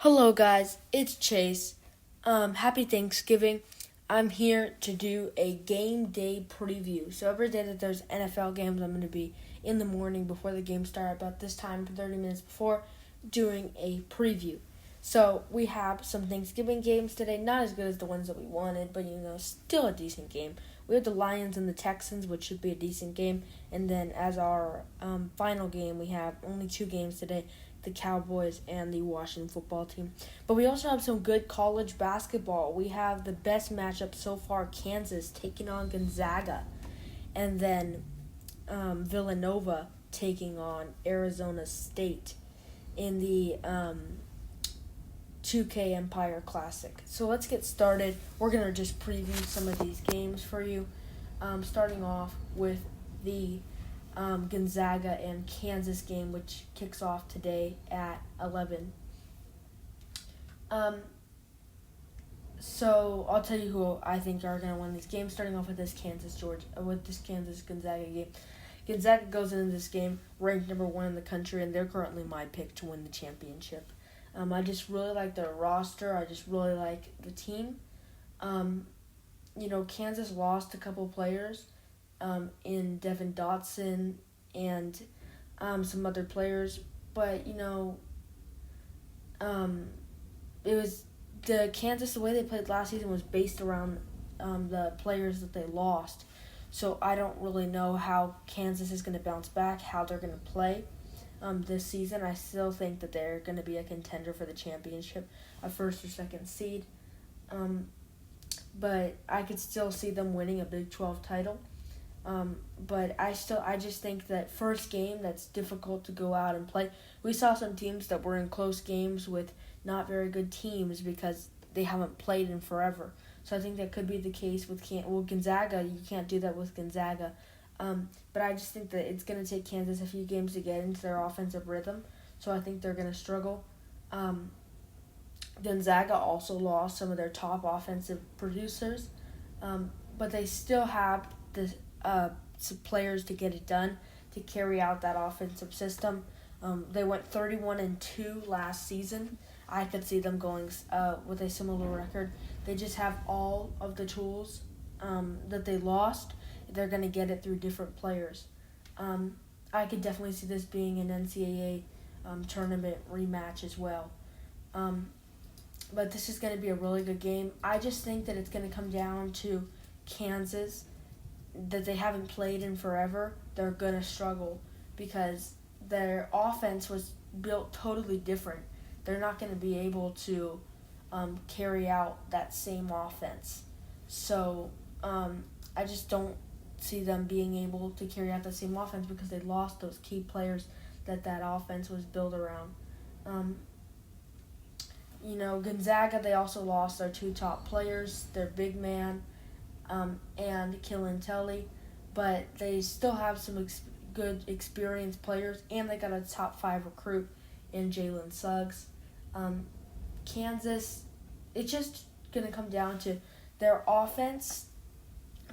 Hello guys, it's Chase. Happy Thanksgiving. I'm here to do a game day preview. So every day that there's NFL games, I'm going to be in the morning before the game start, about this time, 30 minutes before, doing a preview. So we have some Thanksgiving games today, not as good as the ones that we wanted, but still a decent game. We have the Lions and the Texans, which should be a decent game. And then as our final game, we have only two games today, the Cowboys and the Washington football team. But we also have some good college basketball. We have the best matchup so far, Kansas taking on Gonzaga. And then Villanova taking on Arizona State in the 2K Empire Classic. So let's get started. We're going to just preview some of these games for you. Starting off with the Gonzaga and Kansas game, which kicks off today at 11. So I'll tell you who I think are going to win these games. Starting off with this Kansas Gonzaga game. Gonzaga goes into this game ranked number 1 in the country, and they're currently my pick to win the championship. I just really like their roster. I just really like the team. Kansas lost a couple players in Devin Dotson and some other players. But, it was the Kansas, the way they played last season was based around the players that they lost. So I don't really know how Kansas is going to bounce back, how they're going to play this season. I still think that they're going to be a contender for the championship, a first or second seed. But I could still see them winning a Big 12 title. But I just think that first game, that's difficult to go out and play. We saw some teams that were in close games with not very good teams because they haven't played in forever. So I think that could be the case with Gonzaga. You can't do that with Gonzaga. But I just think that it's going to take Kansas a few games to get into their offensive rhythm. So I think they're going to struggle. Gonzaga also lost some of their top offensive producers. But they still have some players to get it done, to carry out that offensive system. They went 31-2 last season. I could see them going with a similar record. They just have all of the tools that they lost. They're going to get it through different players. I could definitely see this being an NCAA tournament rematch as well. But this is going to be a really good game. I just think that it's going to come down to Kansas, that they haven't played in forever. They're going to struggle because their offense was built totally different. They're not going to be able to carry out that same offense. So I just don't see them being able to carry out the same offense because they lost those key players that offense was built around. Gonzaga, they also lost their 2 top players, their big man and Killen, but they still have some good experienced players, and they got a top 5 recruit in Jalen Suggs. Kansas, it's just going to come down to their offense.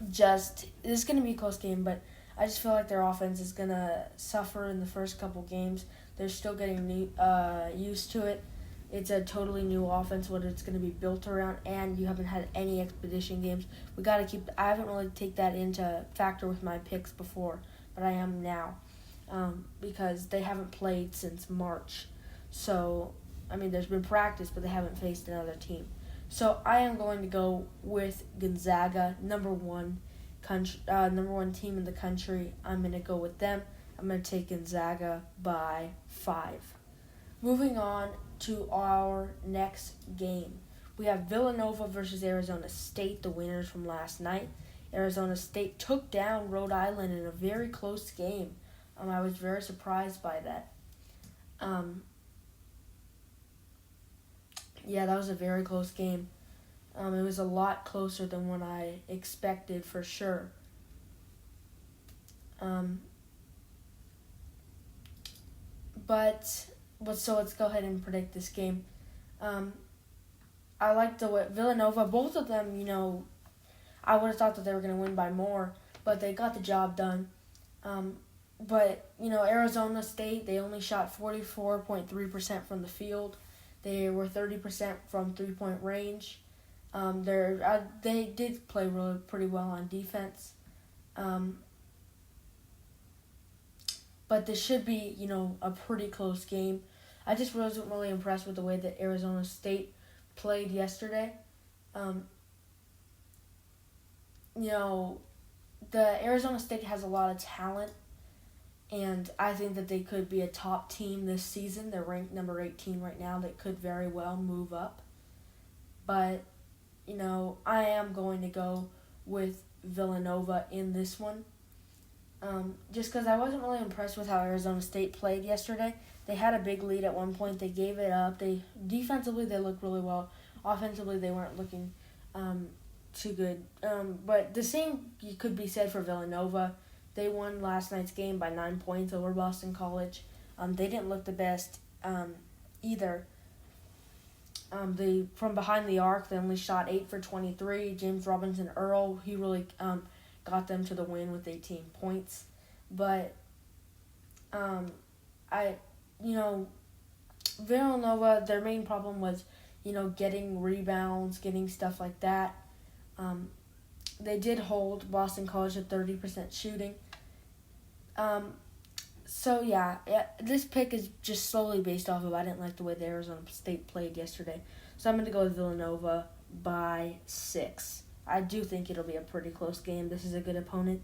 This is going to be a close game, but I just feel like their offense is going to suffer in the first couple games. They're still getting used to it. It's a totally new offense, what it's going to be built around, and you haven't had any expedition games. I haven't really taken that into factor with my picks before, but I am now, because they haven't played since March. So, there's been practice, but they haven't faced another team. So I am going to go with Gonzaga, number one team in the country. I'm going to go with them. I'm going to take Gonzaga by 5. Moving on to our next game. We have Villanova versus Arizona State, the winners from last night. Arizona State took down Rhode Island in a very close game. I was very surprised by that. That was a very close game. It was a lot closer than what I expected for sure. So let's go ahead and predict this game. I like the way Villanova, both of them, I would have thought that they were going to win by more, but they got the job done. But Arizona State, they only shot 44.3% from the field. They were 30% from 3-point range. They did play pretty well on defense. But this should be, a pretty close game. I just wasn't really impressed with the way that Arizona State played yesterday. The Arizona State has a lot of talent, and I think that they could be a top team this season. They're ranked number 18 right now. They could very well move up. But, I am going to go with Villanova in this one. Just because I wasn't really impressed with how Arizona State played yesterday. They had a big lead at one point. They gave it up. Defensively, they looked really well. Offensively, they weren't looking too good. But the same could be said for Villanova. They won last night's game by 9 points over Boston College. They didn't look the best either. From behind the arc, they only shot 8 for 23. James Robinson Earl, he really got them to the win with 18 points. But Villanova, their main problem was, getting rebounds, getting stuff like that. They did hold Boston College at 30% shooting. This pick is just solely based off of I didn't like the way the Arizona State played yesterday. So I'm going to go with Villanova by 6. I do think it'll be a pretty close game. This is a good opponent.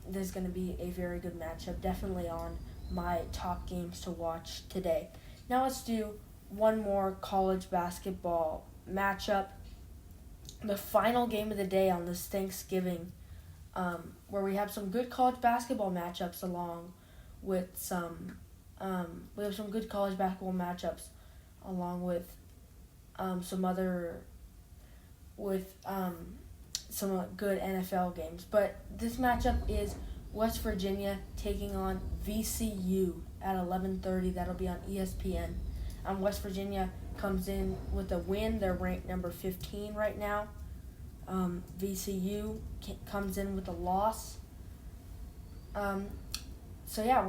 This is going to be a very good matchup. Definitely on my top games to watch today. Now let's do one more college basketball matchup. The final game of the day on this Thanksgiving, where we have some good college basketball matchups along with some good college basketball matchups along with some good NFL games. But this matchup is West Virginia taking on VCU at 11:30. That'll be on ESPN. West Virginia comes in with a win. They're ranked number 15 right now. VCU comes in with a loss. We're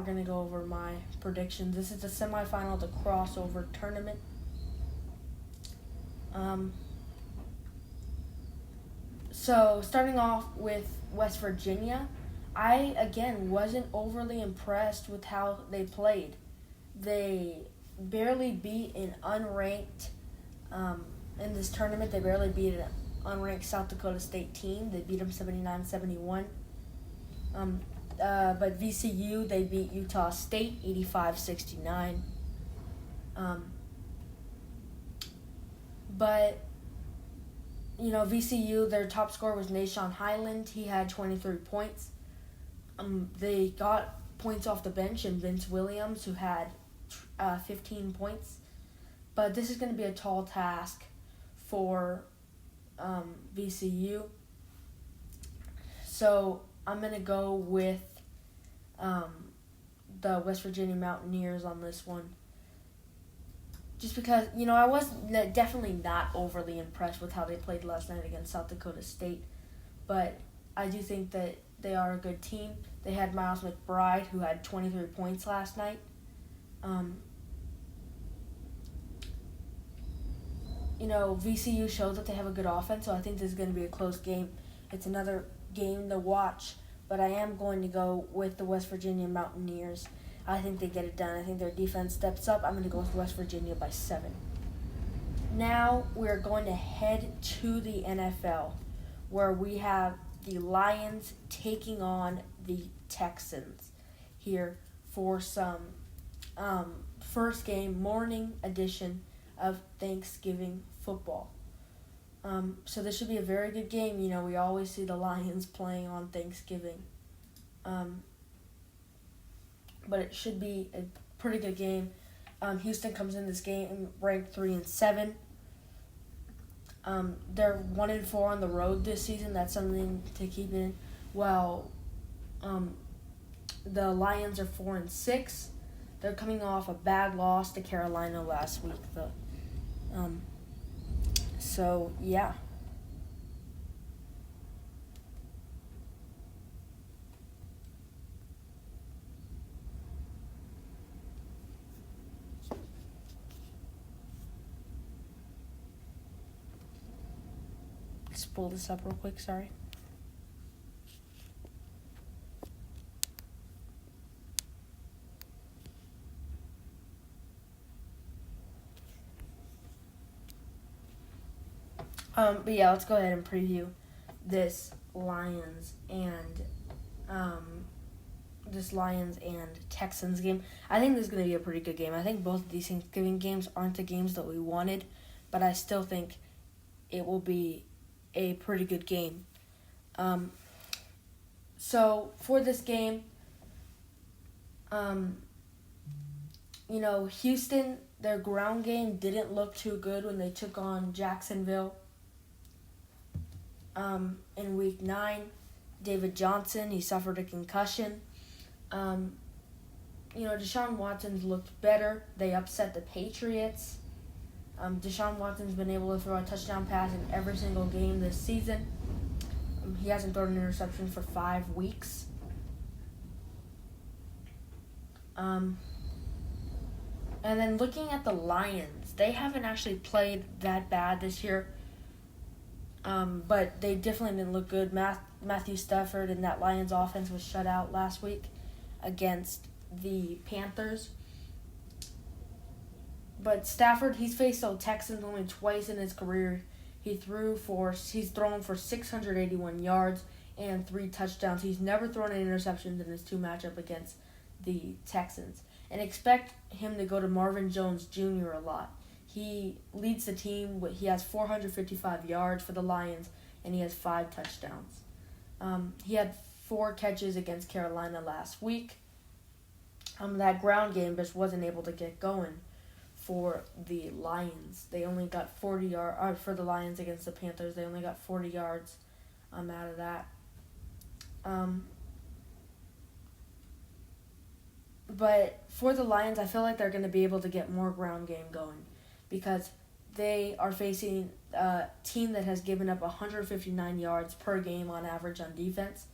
going to go over my predictions. This is the semifinal of the crossover tournament. Starting off with West Virginia, I, again, wasn't overly impressed with how they played. They barely beat an unranked, in this tournament, they barely beat an unranked South Dakota State team. They beat them 79-71. But VCU, they beat Utah State 85-69. VCU, their top scorer was Nashawn Highland. He had 23 points. They got points off the bench in Vince Williams, who had 15 points. But this is going to be a tall task for VCU. So I'm going to go with the West Virginia Mountaineers on this one. Just because, I was definitely not overly impressed with how they played last night against South Dakota State. But I do think that they are a good team. They had Miles McBride, who had 23 points last night. VCU shows that they have a good offense, so I think this is going to be a close game. It's another game to watch, but I am going to go with the West Virginia Mountaineers. I think they get it done. I think their defense steps up. I'm going to go with West Virginia by 7. Now we're going to head to the NFL, where we have the Lions taking on the Texans here for some first game morning edition of Thanksgiving football. So this should be a very good game. We always see the Lions playing on Thanksgiving. But it should be a pretty good game. Houston comes in this game ranked 3-7. They're 1-4 on the road this season. That's something to keep in. While the Lions are 4-6. They're coming off a bad loss to Carolina last week. Yeah. Let's pull this up real quick, sorry. But yeah, let's go ahead and preview this Lions and Texans game. I think this is going to be a pretty good game. I think both of these Thanksgiving games aren't the games that we wanted, but I still think it will be a pretty good game. So for this game, Houston, their ground game didn't look too good when they took on Jacksonville. In week 9, David Johnson, he suffered a concussion. Deshaun Watson's looked better. They upset the Patriots. Deshaun Watson's been able to throw a touchdown pass in every single game this season. He hasn't thrown an interception for 5 weeks. And then looking at the Lions, they haven't actually played that bad this year. But they definitely didn't look good. Matthew Stafford and that Lions offense was shut out last week against the Panthers. But Stafford, he's faced the Texans only twice in his career. He's thrown for 681 yards and 3 touchdowns. He's never thrown any interceptions in his 2 matchup against the Texans. And expect him to go to Marvin Jones Jr. a lot. He leads the team. He has 455 yards for the Lions, and he has 5 touchdowns. He had 4 catches against Carolina last week. That ground game just wasn't able to get going for the Lions. They only got 40 yards for the Lions against the Panthers. They only got 40 yards out of that. But for the Lions, I feel like they're going to be able to get more ground game going because they are facing a team that has given up 159 yards per game on average on defense.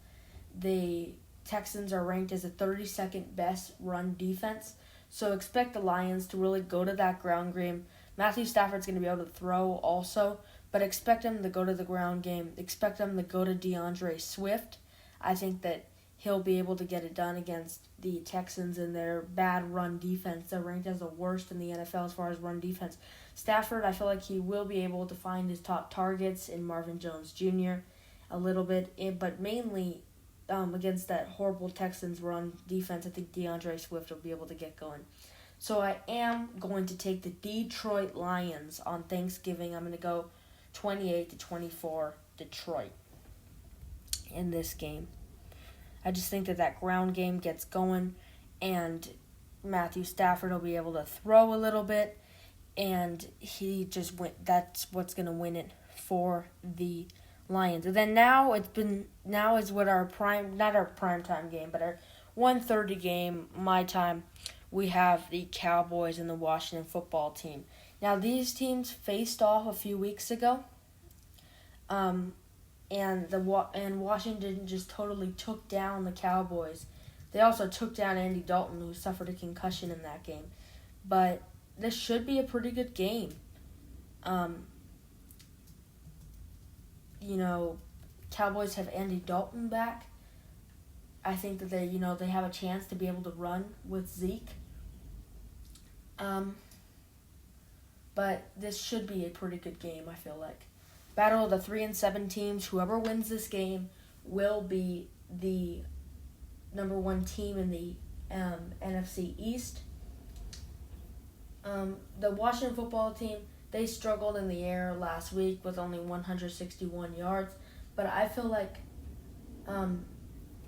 The Texans are ranked as the 32nd best run defense. So expect the Lions to really go to that ground game. Matthew Stafford's going to be able to throw also, but expect him to go to the ground game. Expect him to go to DeAndre Swift. I think that he'll be able to get it done against the Texans and their bad run defense. They're ranked as the worst in the NFL as far as run defense. Stafford, I feel like he will be able to find his top targets in Marvin Jones Jr. a little bit, but mainly against that horrible Texans run defense, I think DeAndre Swift will be able to get going. So I am going to take the Detroit Lions on Thanksgiving. I'm going to go 28-24 Detroit in this game. I just think that ground game gets going, and Matthew Stafford will be able to throw a little bit, and that's what's going to win it for the Lions. And then now is what not our prime time game, but our 1:30 game, my time, we have the Cowboys and the Washington football team. Now these teams faced off a few weeks ago. And Washington just totally took down the Cowboys. They also took down Andy Dalton, who suffered a concussion in that game. But this should be a pretty good game. Cowboys have Andy Dalton back. I think that they have a chance to be able to run with Zeke. But this should be a pretty good game, I feel like. Battle of the 3-7 teams. Whoever wins this game will be the number 1 team in the NFC East. The Washington football team, they struggled in the air last week with only 161 yards. But I feel like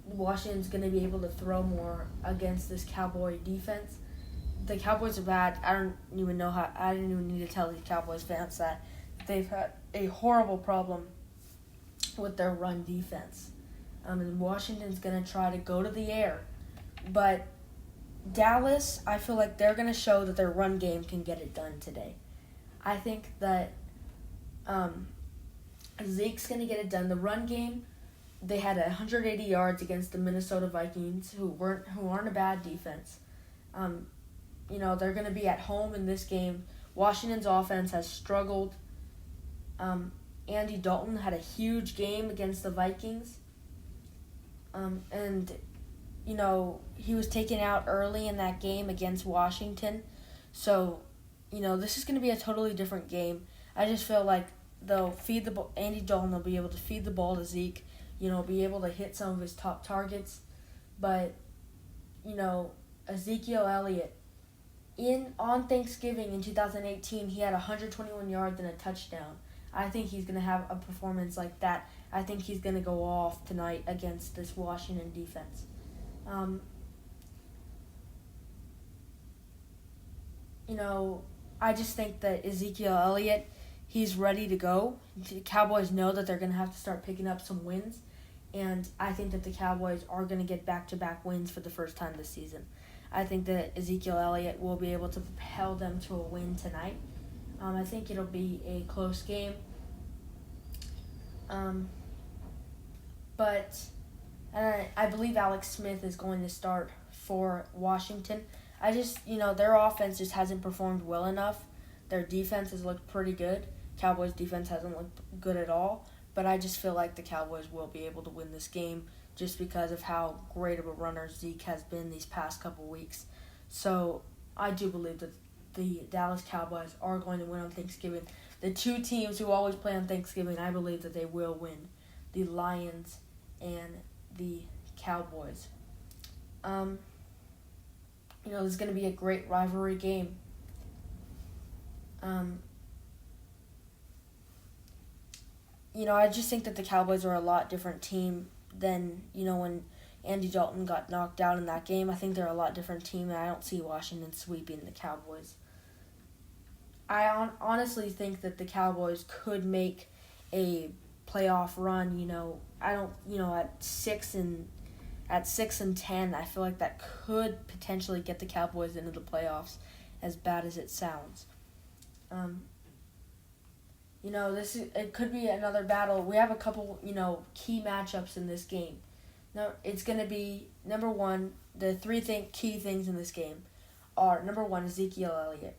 Washington's going to be able to throw more against this Cowboy defense. The Cowboys are bad. I didn't even need to tell the Cowboys fans that they've had a horrible problem with their run defense. And Washington's going to try to go to the air. But Dallas, I feel like they're going to show that their run game can get it done today. I think that Zeke's going to get it done. The run game, they had 180 yards against the Minnesota Vikings, who aren't a bad defense. They're going to be at home in this game. Washington's offense has struggled. Andy Dalton had a huge game against the Vikings. And, he was taken out early in that game against Washington. So, this is going to be a totally different game. I just feel like they'll feed the ball. Andy Dalton will be able to feed the ball to Zeke, be able to hit some of his top targets. But, Ezekiel Elliott, on Thanksgiving in 2018, he had 121 yards and a touchdown. I think he's going to have a performance like that. I think he's going to go off tonight against this Washington defense. I just think that Ezekiel Elliott, he's ready to go. The Cowboys know that they're going to have to start picking up some wins, and I think that the Cowboys are going to get back-to-back wins for the first time this season. I think that Ezekiel Elliott will be able to propel them to a win tonight. I think it'll be a close game. But I believe Alex Smith is going to start for Washington. Their offense just hasn't performed well enough. Their defense has looked pretty good. Cowboys' defense hasn't looked good at all. But I just feel like the Cowboys will be able to win this game just because of how great of a runner Zeke has been these past couple weeks. So I do believe that the Dallas Cowboys are going to win on Thanksgiving. The two teams who always play on Thanksgiving, I believe that they will win. The Lions and the Cowboys. This is going to be a great rivalry game. I just think that the Cowboys are a lot different team than, when Andy Dalton got knocked out in that game. I think they're a lot different team, and I don't see Washington sweeping the Cowboys. I honestly think that the Cowboys could make a playoff run. At 6-10, I feel like that could potentially get the Cowboys into the playoffs, as bad as it sounds. It could be another battle. We have a couple, key matchups in this game. Now, it's going to be, number one, the key things in this game are, number one, Ezekiel Elliott.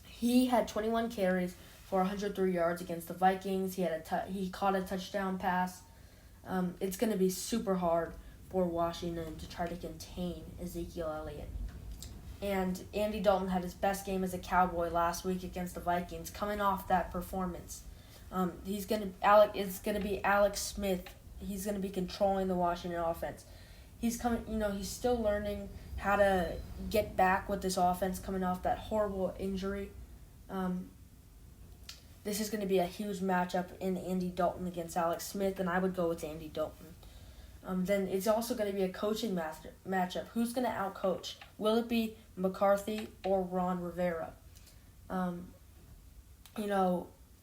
He had 21 carries for 103 yards against the Vikings. He caught a touchdown pass. It's going to be super hard for Washington to try to contain Ezekiel Elliott. And Andy Dalton had his best game as a Cowboy last week against the Vikings, coming off that performance. It's going to be Alex Smith. He's going to be controlling the Washington offense. He's still learning how to get back with this offense coming off that horrible injury. This is going to be a huge matchup in Andy Dalton against Alex Smith, and I would go with Andy Dalton. Then it's also going to be a coaching matchup. Who's going to outcoach? Will it be McCarthy or Ron Rivera? I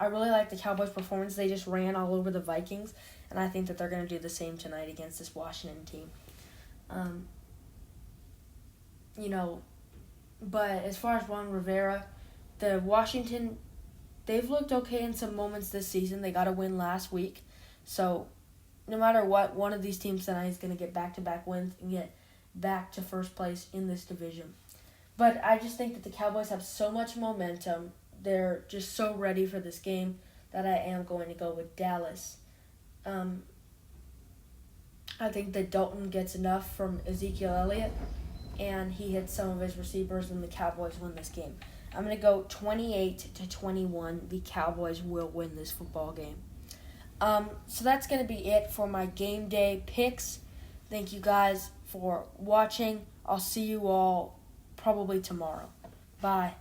really like the Cowboys' performance. They just ran all over the Vikings, and I think that they're going to do the same tonight against this Washington team. But as far as Ron Rivera, the Washington, they've looked okay in some moments this season. They got a win last week. So no matter what, one of these teams tonight is going to get back-to-back wins and get back to first place in this division. But I just think that the Cowboys have so much momentum. They're just so ready for this game that I am going to go with Dallas. I think that Dalton gets enough from Ezekiel Elliott, and he hits some of his receivers, and the Cowboys win this game. I'm going to go 28-21. The Cowboys will win this football game. So that's going to be it for my game day picks. Thank you guys for watching. I'll see you all probably tomorrow. Bye.